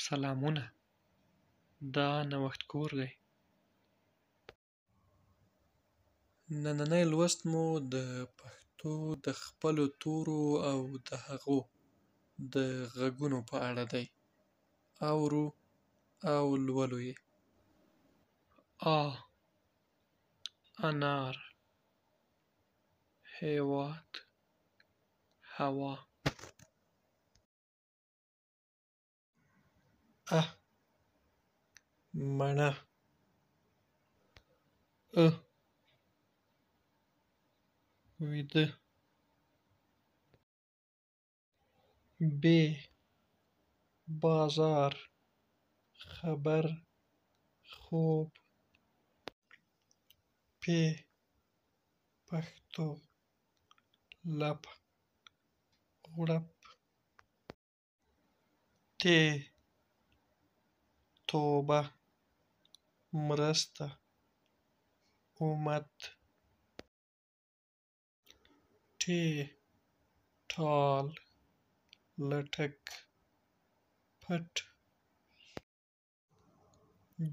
سلامونه. دا نوښتګور دی. نننی لوست مو د پښتو د خپلو تورو او د هغو د غږونو په اړه دی. اورو او لولو یې. آ، انار، هیواد، هوا. اه، مڼه. ویده. ب، بازار، خبر، خوب. پ، پښتو، لپ، غوړپ. ت، توبه، مرسته، امت. ټ، ټال، لټک، پټ.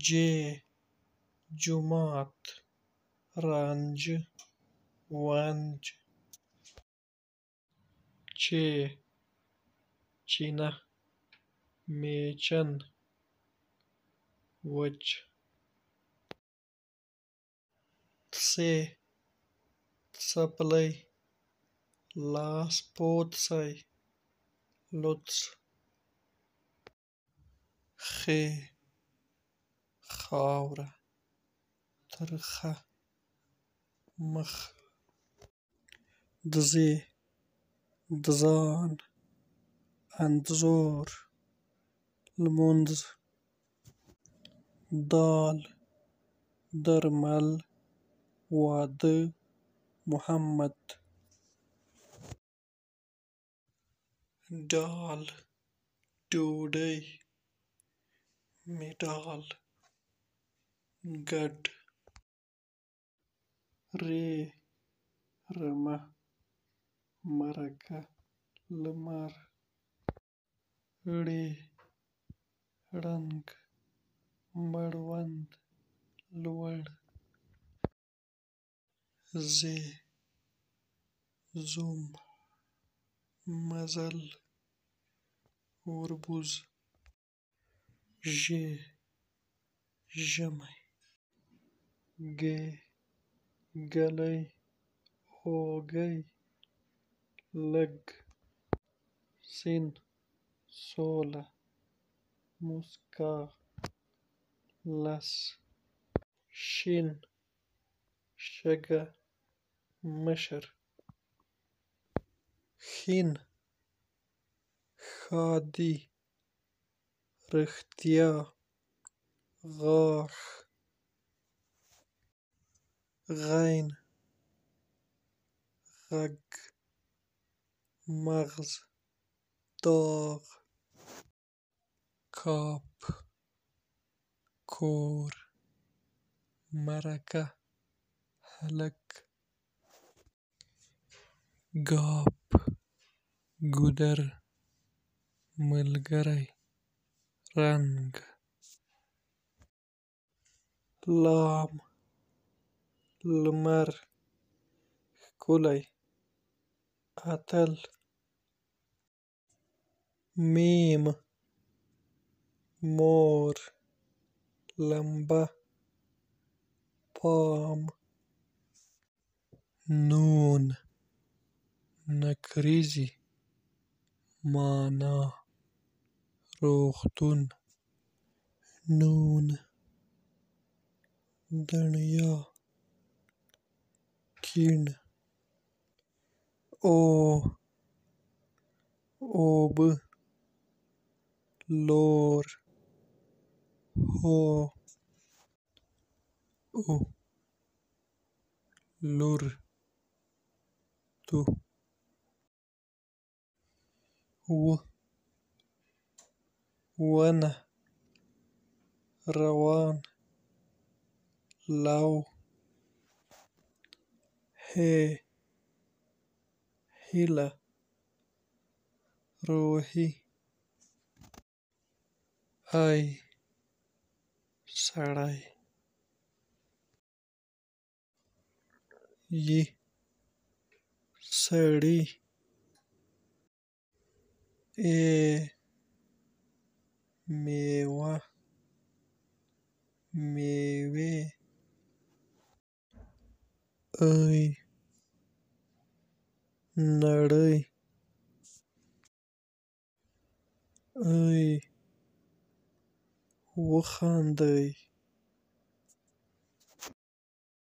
ج، جومات، رانجه، ونج. چ، چینه، میچن، وچ. څ، څپلۍ، لاسپوڅی، لوڅ. خ، خاوره، ترخه، مخ. ځ، ځان، انځور، لمونځ. دال، درمل، واده، محمد. ډال، ډوډۍ، مډال، ګډ. ر، رمه، مرکه، لمر. ړ، ړنګ، مړوند، لوړ. ز، زوم، مزل، وربوز. ژ، ژمی. گ، ږلۍ، اوږی، لږ. س، سوله، موسکا، لس. ش، شګه، مشر. ښ، ښادي، رښتیا، غاښ. غ، غږ، مغز، داغ. کاپ، کور، مرکه، هلک. ګاپ، ګودر، ملګری، رنګ. لام، لمر، ښکلی، اتل. میم، مور، لمبه، پام. نون، نکریزي، مانا، روغتون. نون، دڼیا، کیڼ. او، اوبه، لور، هو. او، لور، تو. و، ونه، روان، لو. ه، هیله، روحي. ای سړی ي سړي ای میوه میوې ای نړۍ ای وخاندئ